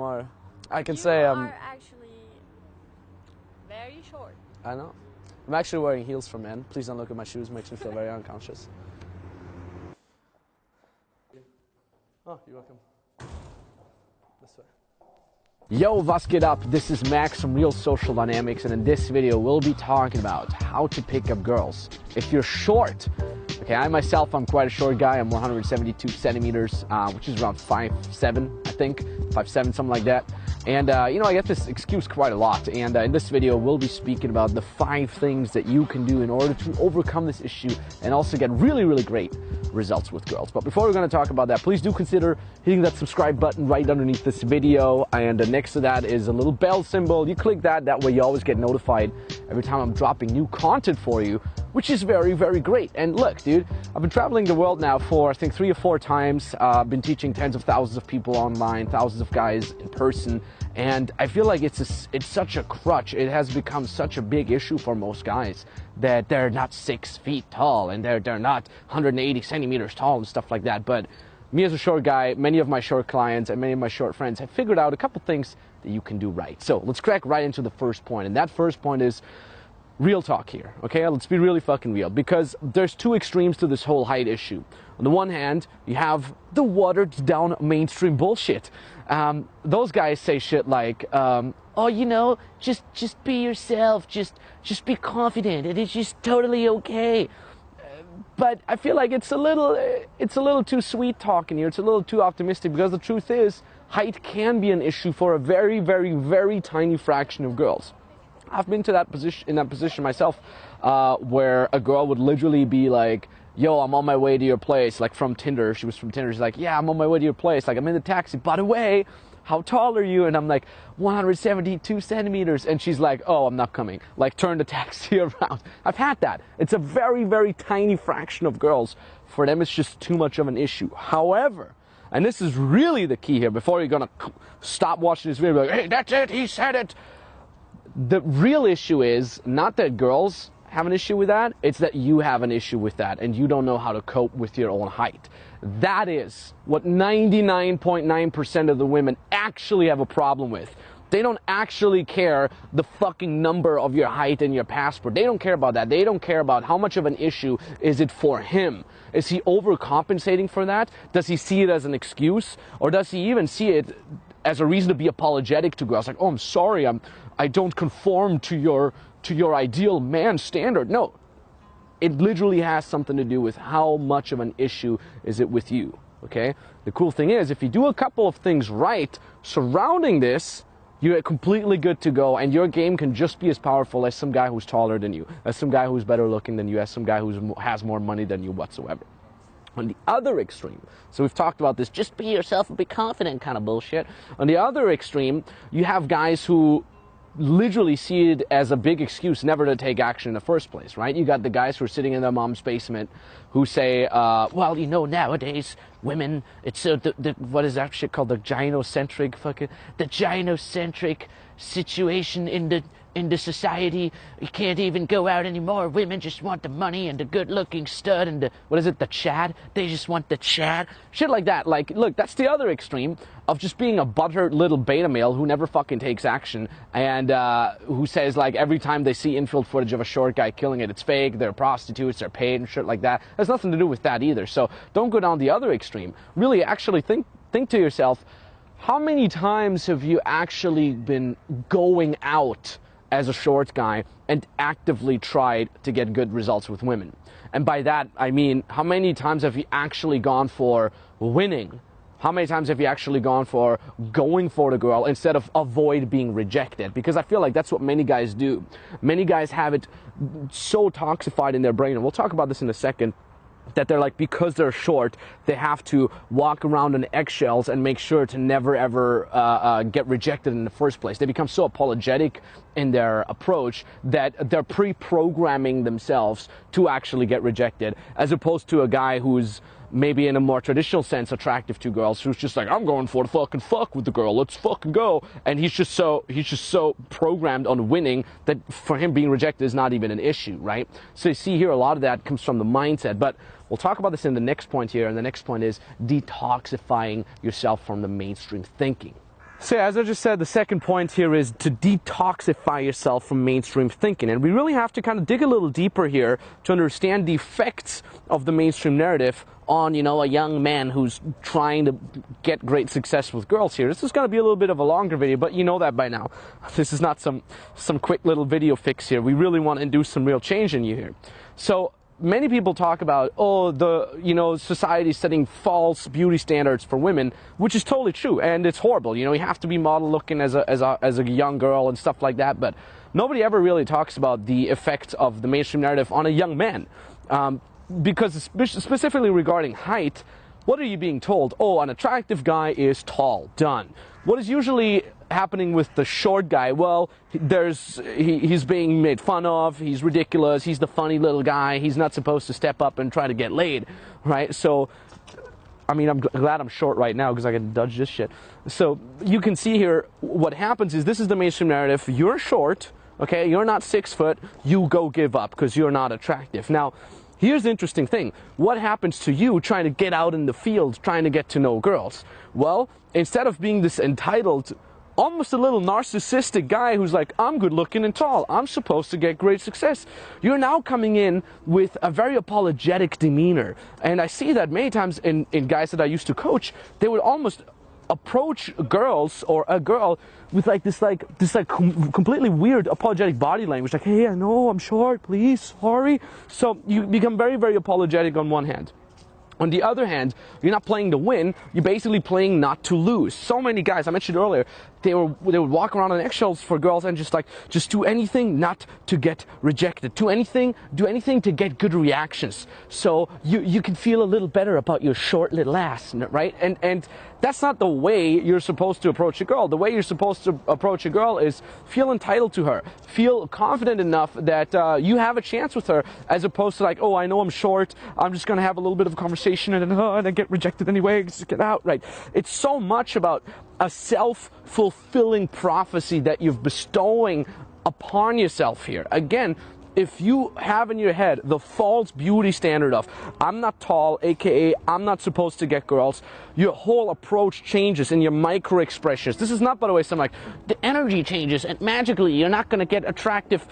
more. I can say I'm... You are actually very short. I know. I'm actually wearing heels for men. Please don't look at my shoes. It makes me feel very unconscious. Oh, you're welcome. This way. Yo, was geht up? This is Max from Real Social Dynamics, and in this video we'll be talking about how to pick up girls if you're short. Okay, I myself, I'm quite a short guy. I'm 172 centimeters, which is around 5'7", I think. 5'7", something like that. And, you know, I get this excuse quite a lot. And in this video, we'll be speaking about the 5 things that you can do in order to overcome this issue and also get really, really great results with girls. But before we're going to talk about that, please do consider hitting that subscribe button right underneath this video. And next to that is a little bell symbol. You click that. That way you always get notified every time I'm dropping new content for you, which is very, very great. And look, dude, I've been traveling the world now for, I think, 3 or 4 times. I've been teaching tens of thousands of people online, thousands of guys in person. And I feel like it's such a crutch. It has become such a big issue for most guys that they're not 6 feet tall and they're not 180 centimeters tall and stuff like that. But me as a short guy, many of my short clients and many of my short friends have figured out a couple things that you can do right. So let's crack right into the first point. And that first point is real talk here, okay? Let's be really fucking real, because there's 2 extremes to this whole height issue. On the one hand, you have the watered down mainstream bullshit. Those guys say shit like, oh, you know, just be yourself, just be confident, and it's just totally okay. But I feel like it's a little too sweet talking here. It's a little too optimistic, because the truth is, height can be an issue for a very, very, very tiny fraction of girls. I've been to that position myself, where a girl would literally be like, yo, I'm on my way to your place, like from Tinder. She was from Tinder. She's like, yeah, I'm on my way to your place. Like, I'm in the taxi. By the way, how tall are you? And I'm like, 172 centimeters. And she's like, oh, I'm not coming. Like, turn the taxi around. I've had that. It's a very, very tiny fraction of girls. For them, it's just too much of an issue. However, and this is really the key here, before you're going to stop watching this video, like, hey, that's it, he said it. The real issue is not that girls have an issue with that, it's that you have an issue with that and you don't know how to cope with your own height. That is what 99.9% of the women actually have a problem with. They don't actually care the fucking number of your height in your passport. They don't care about that. They don't care about how much of an issue is it for him. Is he overcompensating for that? Does he see it as an excuse? Or does he even see it as a reason to be apologetic to girls? Like, oh, I'm sorry, I don't conform to your ideal man standard. No, it literally has something to do with how much of an issue is it with you, okay? The cool thing is, if you do a couple of things right surrounding this, you're completely good to go, and your game can just be as powerful as some guy who's taller than you, as some guy who's better looking than you, as some guy who has more money than you whatsoever. On the other extreme, so we've talked about this just be yourself and be confident kind of bullshit. On the other extreme, you have guys who literally see it as a big excuse never to take action in the first place, right? You got the guys who are sitting in their mom's basement who say, well, you know, nowadays women, it's what is that shit called, the gynocentric situation in the society. You can't even go out anymore. Women just want the money and the good-looking stud and the Chad. They just want the Chad. Shit like that. Like, look, that's the other extreme of just being a butthurt little beta male who never fucking takes action and who says, like, every time they see infield footage of a short guy killing it, it's fake, they're prostitutes, they're paid and shit like that. Has nothing to do with that either. So don't go down the other extreme. Really, actually think to yourself, how many times have you actually been going out as a short guy and actively tried to get good results with women? And by that, I mean, how many times have you actually gone for winning? How many times have you actually gone for going for the girl instead of avoid being rejected? Because I feel like that's what many guys do. Many guys have it so toxified in their brain, and we'll talk about this in a second, that they're like, because they're short, they have to walk around on eggshells and make sure to never ever get rejected in the first place. They become so apologetic in their approach that they're pre-programming themselves to actually get rejected, as opposed to a guy who's maybe in a more traditional sense attractive to girls, who's just like, I'm going for the fucking fuck with the girl, let's fucking go. And he's just so programmed on winning that for him being rejected is not even an issue, right? So you see here, a lot of that comes from the mindset. But we'll talk about this in the next point here, and the next point is detoxifying yourself from the mainstream thinking. So as I just said, the second point here is to detoxify yourself from mainstream thinking. And we really have to kind of dig a little deeper here to understand the effects of the mainstream narrative on, you know, a young man who's trying to get great success with girls here. This is going to be a little bit of a longer video, but you know that by now. This is not some quick little video fix here. We really want to induce some real change in you here. So many people talk about, oh, society setting false beauty standards for women, which is totally true, and it's horrible. You know, you have to be model looking as a young girl and stuff like that, but nobody ever really talks about the effects of the mainstream narrative on a young man. Because specifically regarding height, what are you being told? Oh, an attractive guy is tall. Done. What is usually happening with the short guy? Well, he's being made fun of. He's ridiculous. He's the funny little guy. He's not supposed to step up and try to get laid, right? So, I mean, I'm glad I'm short right now because I can dodge this shit. So you can see here what happens is this is the mainstream narrative. You're short, okay? You're not 6 foot. You go give up because you're not attractive. Now, here's the interesting thing. What happens to you trying to get out in the field, trying to get to know girls? Well, instead of being this entitled, almost a little narcissistic guy who's like, I'm good looking and tall, I'm supposed to get great success, you're now coming in with a very apologetic demeanor. And I see that many times in guys that I used to coach. They would almost approach girls or a girl with this completely weird apologetic body language, like, hey, I know I'm short, please, sorry. So you become very, very apologetic on one hand. On the other hand, you're not playing to win, you're basically playing not to lose. So many guys, I mentioned earlier, they would walk around on eggshells for girls and just do anything not to get rejected. Do anything to get good reactions. So you can feel a little better about your short little ass, right? And that's not the way you're supposed to approach a girl. The way you're supposed to approach a girl is feel entitled to her. Feel confident enough that you have a chance with her, as opposed to like, oh, I know I'm short, I'm just going to have a little bit of a conversation and then get rejected anyway, just get out, right? It's so much about a self-fulfilling prophecy that you're bestowing upon yourself here. Again, if you have in your head the false beauty standard of, I'm not tall, aka I'm not supposed to get girls, your whole approach changes in your micro expressions. This is not, by the way, something like the energy changes and magically you're not going to get attractive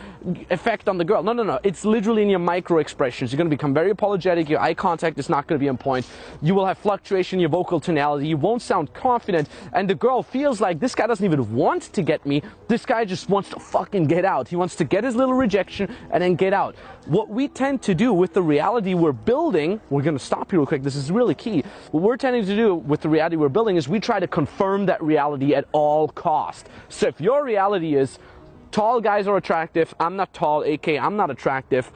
effect on the girl. No. It's literally in your micro expressions. You're going to become very apologetic. Your eye contact is not going to be on point. You will have fluctuation in your vocal tonality. You won't sound confident. And the girl feels like this guy doesn't even want to get me. This guy just wants to fucking get out. He wants to get his little rejection and then get out. What we tend to do with the reality we're building, we're going to stop here real quick, this is really key. What we're tending to do with the reality we're building is we try to confirm that reality at all cost. So if your reality is tall guys are attractive, I'm not tall, aka I'm not attractive,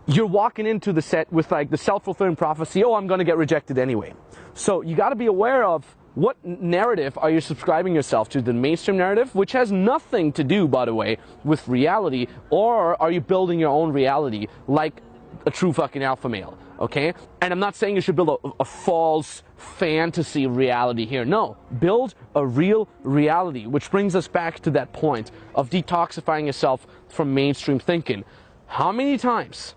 you're walking into the set with like the self-fulfilling prophecy, oh, I'm going to get rejected anyway. So you got to be aware of what narrative are you subscribing yourself to? The mainstream narrative, which has nothing to do, by the way, with reality, or are you building your own reality like a true fucking alpha male, okay? And I'm not saying you should build a false fantasy reality here. No, build a real reality, which brings us back to that point of detoxifying yourself from mainstream thinking. How many times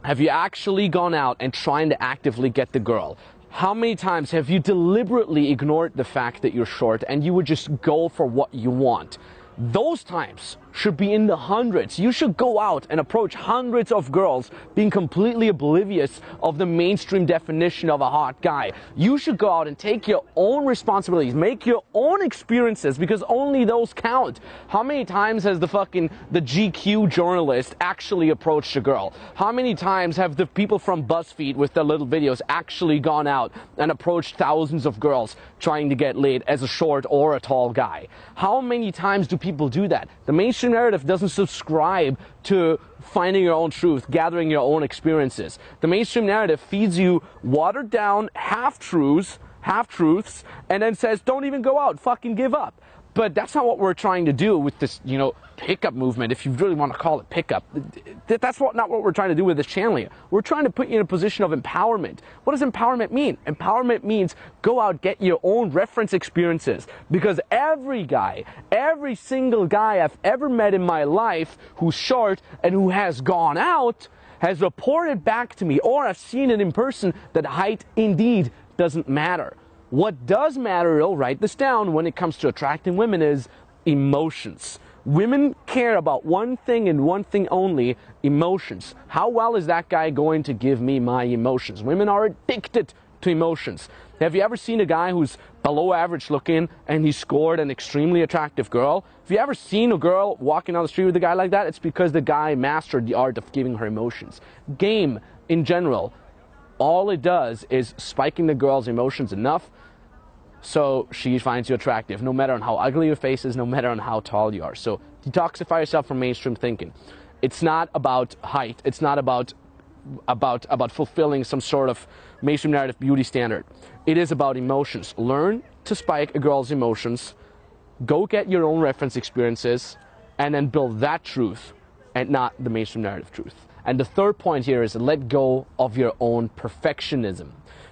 have you actually gone out and trying to actively get the girl? How many times have you deliberately ignored the fact that you're short and you would just go for what you want? Those times should be in the hundreds. You should go out and approach hundreds of girls being completely oblivious of the mainstream definition of a hot guy. You should go out and take your own responsibilities, make your own experiences, because only those count. How many times has the GQ journalist actually approached a girl? How many times have the people from BuzzFeed with their little videos actually gone out and approached thousands of girls trying to get laid as a short or a tall guy? How many times do people do that? The mainstream narrative doesn't subscribe to finding your own truth, gathering your own experiences. The mainstream narrative feeds you watered down half-truths, and then says, don't even go out, fucking give up. But that's not what we're trying to do with this, pickup movement, if you really want to call it pickup. That's not what we're trying to do with this channel here. We're trying to put you in a position of empowerment. What does empowerment mean? Empowerment means go out, get your own reference experiences. Because every single guy I've ever met in my life who's short and who has gone out has reported back to me, or I've seen it in person, that height indeed doesn't matter. What does matter, though, write this down, when it comes to attracting women is emotions. Women care about one thing and one thing only, emotions. How well is that guy going to give me my emotions? Women are addicted to emotions. Have you ever seen a guy who's below average looking and he scored an extremely attractive girl? Have you ever seen a girl walking down the street with a guy like that? It's because the guy mastered the art of giving her emotions. Game, in general, all it does is spiking the girl's emotions enough so she finds you attractive, no matter on how ugly your face is, no matter on how tall you are. So detoxify yourself from mainstream thinking. It's not about height. It's not about fulfilling some sort of mainstream narrative beauty standard. It is about emotions. Learn to spike a girl's emotions. Go get your own reference experiences and then build that truth and not the mainstream narrative truth. And the third point here is let go of your own perfectionism.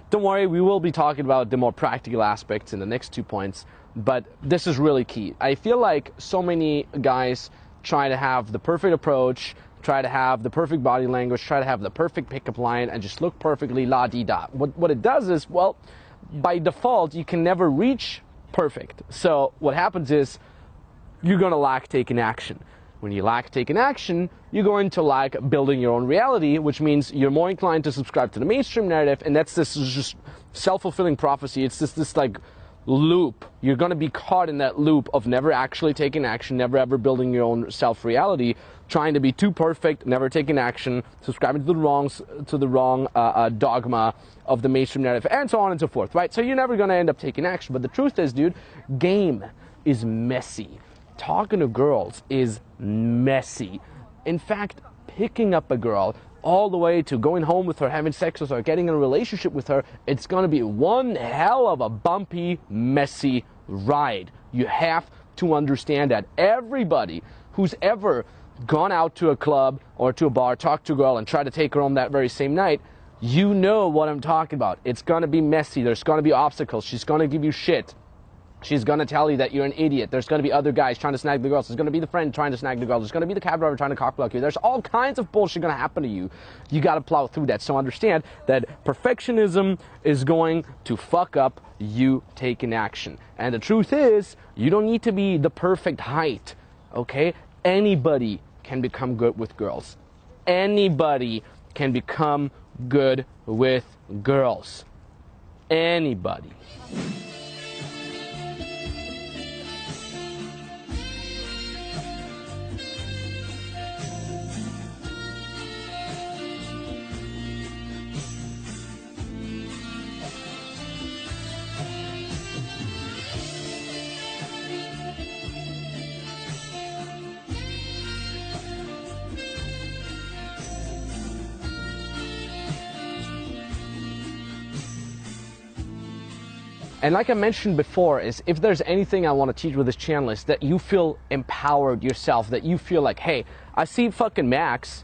Don't worry, we will be talking about the more practical aspects in the next 2 points, but this is really key. I feel like so many guys try to have the perfect approach, try to have the perfect body language, try to have the perfect pickup line, and just look perfectly la-di-da. What it does is, well, by default, you can never reach perfect. So what happens is you're going to lack taking action. When you lack taking action, you're going to lack building your own reality, which means you're more inclined to subscribe to the mainstream narrative, and that's this just self-fulfilling prophecy. It's just this like loop. You're going to be caught in that loop of never actually taking action, never ever building your own self-reality, trying to be too perfect, never taking action, subscribing to the wrong dogma of the mainstream narrative, and so on and so forth, right? So you're never going to end up taking action. But the truth is, dude, game is messy. Talking to girls is messy. In fact, picking up a girl all the way to going home with her, having sex with her, getting in a relationship with her, it's going to be one hell of a bumpy, messy ride. You have to understand that. Everybody who's ever gone out to a club or to a bar, talked to a girl and tried to take her home that very same night, you know what I'm talking about. It's going to be messy. There's going to be obstacles. She's going to give you shit. She's going to tell you that you're an idiot. There's going to be other guys trying to snag the girls. There's going to be the friend trying to snag the girls. There's going to be the cab driver trying to cockblock you. There's all kinds of bullshit going to happen to you. You got to plow through that. So understand that perfectionism is going to fuck up you taking action. And the truth is, you don't need to be the perfect height, okay? Anybody can become good with girls. Anybody can become good with girls. Anybody. And like I mentioned before, is if there's anything I want to teach with this channel is that you feel empowered yourself, that you feel like, hey, I see fucking Max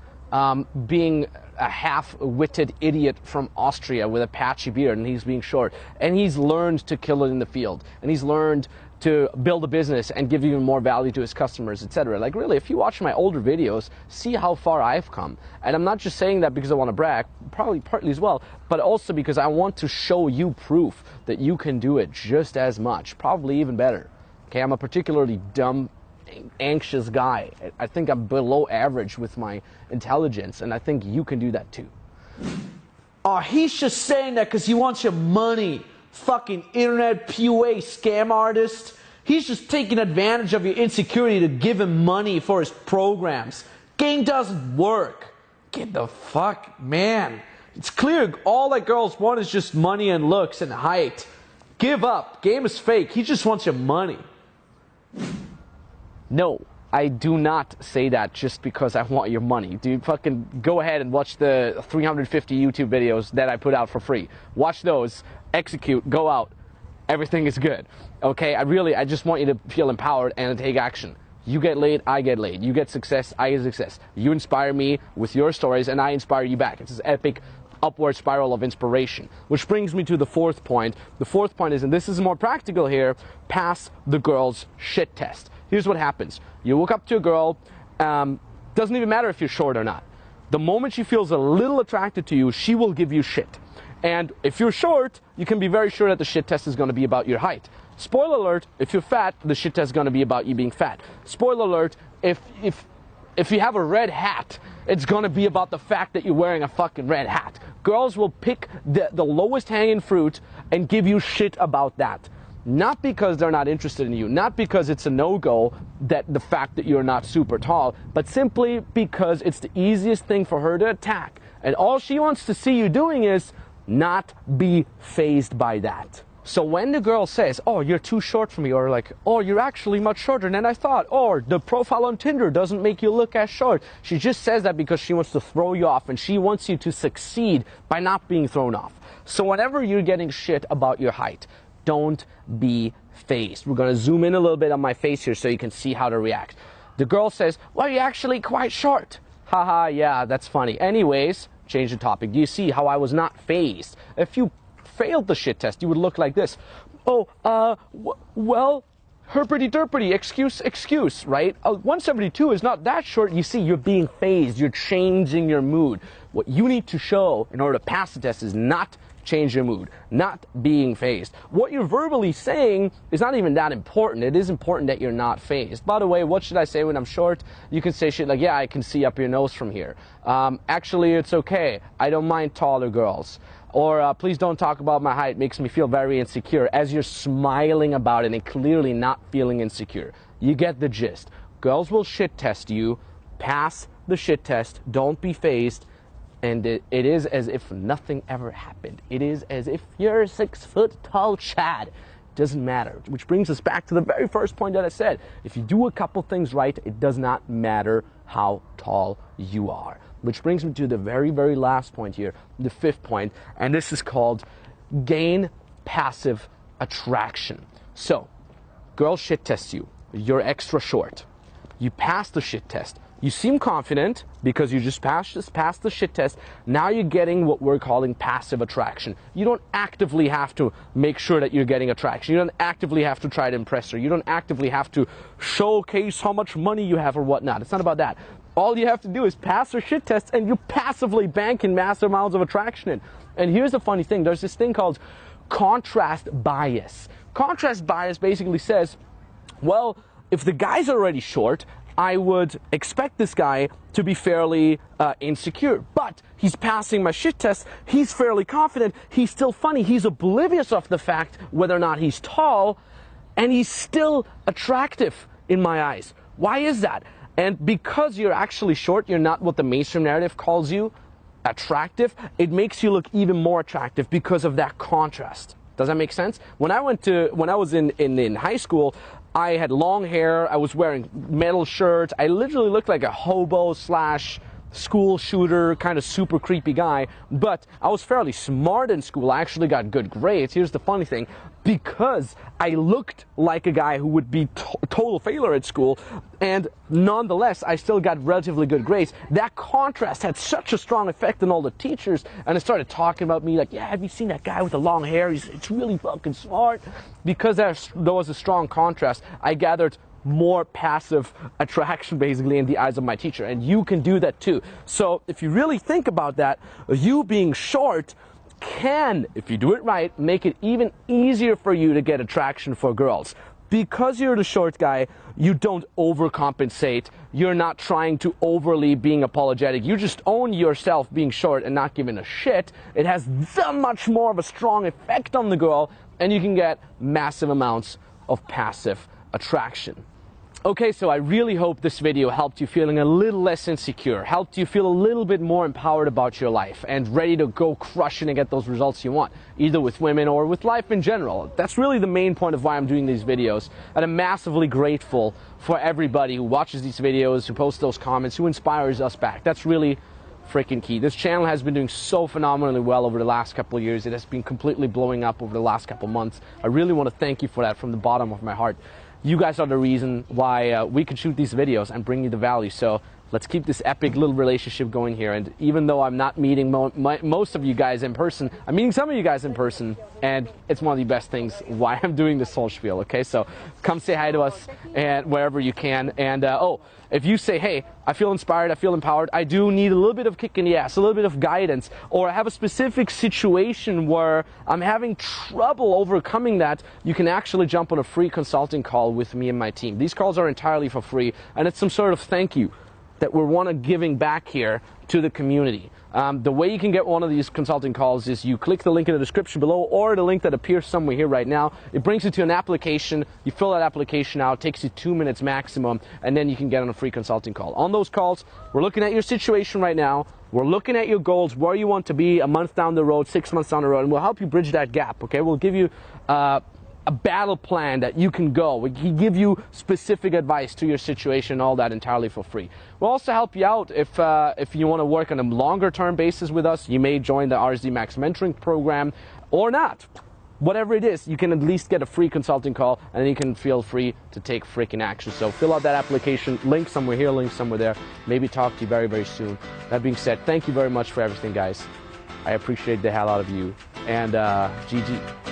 being a half-witted idiot from Austria with a patchy beard, and he's being short, and he's learned to kill it in the field, and he's learned to build a business and give even more value to his customers, etc. Like really, if you watch my older videos, see how far I've come. And I'm not just saying that because I want to brag, probably partly as well, but also because I want to show you proof that you can do it just as much, probably even better. Okay, I'm a particularly dumb, anxious guy. I think I'm below average with my intelligence, and I think you can do that too. Oh, he's just saying that because he wants your money. Fucking internet PUA scam artist. He's just taking advantage of your insecurity to give him money for his programs. Game doesn't work. Get the fuck, man. It's clear all that girls want is just money and looks and height. Give up. Game is fake. He just wants your money. No, I do not say that just because I want your money. Dude, fucking go ahead and watch the 350 YouTube videos that I put out for free. Watch those, execute, go out. Everything is good. Okay, I just want you to feel empowered and to take action. You get laid, I get laid. You get success, I get success. You inspire me with your stories and I inspire you back. It's this epic upward spiral of inspiration. Which brings me to the fourth point. The fourth point is, and this is more practical here, pass the girl's shit test. Here's what happens. You look up to a girl, doesn't even matter if you're short or not. The moment she feels a little attracted to you, she will give you shit. And if you're short, you can be very sure that the shit test is going to be about your height. Spoiler alert, if you're fat, the shit test is going to be about you being fat. Spoiler alert, if you have a red hat, it's going to be about the fact that you're wearing a fucking red hat. Girls will pick the lowest hanging fruit and give you shit about that. Not because they're not interested in you, not because it's a no-go, that the fact that you're not super tall, but simply because it's the easiest thing for her to attack. And all she wants to see you doing is not be fazed by that. So when the girl says, oh, you're too short for me, or like, oh, you're actually much shorter than I thought, or the profile on Tinder doesn't make you look as short, she just says that because she wants to throw you off, and she wants you to succeed by not being thrown off. So whenever you're getting shit about your height, don't be fazed. We're going to zoom in a little bit on my face here so you can see how to react. The girl says, well, you're actually quite short. Haha, yeah, that's funny. Anyways, change the topic. Do you see how I was not fazed? If you failed the shit test, you would look like this. Oh, well, herpity derpity, excuse, right? 172 is not that short. You see, you're being fazed. You're changing your mood. What you need to show in order to pass the test is not change your mood, not being fazed. What you're verbally saying is not even that important. It is important that you're not fazed. By the way, what should I say when I'm short? You can say shit like, yeah, I can see up your nose from here. Actually, it's okay. I don't mind taller girls. Or please don't talk about my height. It makes me feel very insecure. As you're smiling about it and clearly not feeling insecure. You get the gist. Girls will shit test you. Pass the shit test. Don't be fazed. And it is as if nothing ever happened. It is as if you're a 6 foot tall Chad. Doesn't matter. Which brings us back to the very first point that I said. If you do a couple things right, it does not matter how tall you are. Which brings me to the very, very last point here, the 5th point, and this is called gain passive attraction. So, girl shit tests you. You're extra short. You pass the shit test. You seem confident because you just passed the shit test. Now you're getting what we're calling passive attraction. You don't actively have to make sure that you're getting attraction. You don't actively have to try to impress her. You don't actively have to showcase how much money you have or whatnot. It's not about that. All you have to do is pass her shit test and you passively bank in massive amounts of attraction in. And here's the funny thing. There's this thing called contrast bias. Contrast bias basically says, well, if the guy's already short, I would expect this guy to be fairly insecure. But he's passing my shit test. He's fairly confident. He's still funny. He's oblivious of the fact whether or not he's tall. And he's still attractive in my eyes. Why is that? And because you're actually short, you're not what the mainstream narrative calls you attractive. It makes you look even more attractive because of that contrast. Does that make sense? When I was in high school, I had long hair, I was wearing metal shirts, I literally looked like a hobo slash school shooter, kind of super creepy guy, but I was fairly smart in school. I actually got good grades. Here's the funny thing, because I looked like a guy who would be total failure at school, and nonetheless, I still got relatively good grades. That contrast had such a strong effect on all the teachers, and they started talking about me like, yeah, have you seen that guy with the long hair? It's really fucking smart. Because there was a strong contrast, I gathered more passive attraction basically in the eyes of my teacher, and you can do that too. So if you really think about that, you being short can, if you do it right, make it even easier for you to get attraction for girls. Because you're the short guy, you don't overcompensate. You're not trying to overly being apologetic. You just own yourself being short and not giving a shit. It has that much more of a strong effect on the girl, and you can get massive amounts of passive attraction. Okay, so I really hope this video helped you feeling a little less insecure, helped you feel a little bit more empowered about your life and ready to go crushing and get those results you want, either with women or with life in general. That's really the main point of why I'm doing these videos, and I'm massively grateful for everybody who watches these videos, who posts those comments, who inspires us back. That's really freaking key. This channel has been doing so phenomenally well over the last couple of years. It has been completely blowing up over the last couple of months. I really want to thank you for that from the bottom of my heart. You guys are the reason why we can shoot these videos and bring you the value. So Let's keep this epic little relationship going here. And even though I'm not meeting most of you guys in person, I'm meeting some of you guys in person, and it's one of the best things why I'm doing this whole spiel, okay? So come say hi to us and wherever you can. And oh, if you say, hey, I feel inspired, I feel empowered, I do need a little bit of kick in the ass, a little bit of guidance, or I have a specific situation where I'm having trouble overcoming that, you can actually jump on a free consulting call with me and my team. These calls are entirely for free, and it's some sort of thank you that we want to giving back here to the community. The way you can get one of these consulting calls is you click the link in the description below or the link that appears somewhere here right now. It brings you to an application. You fill that application out. It takes you 2 minutes maximum, and then you can get on a free consulting call. On those calls, we're looking at your situation right now. We're looking at your goals, where you want to be a month down the road, 6 months down the road, and we'll help you bridge that gap, okay? We'll give you a battle plan that you can go. We can give you specific advice to your situation, all that entirely for free. We'll also help you out if you want to work on a longer term basis with us. You may join the RSD Max mentoring program or not. Whatever it is, you can at least get a free consulting call, and then you can feel free to take freaking action. So fill out that application, link somewhere here, link somewhere there. Maybe talk to you very, very soon. That being said, thank you very much for everything, guys. I appreciate the hell out of you, and GG.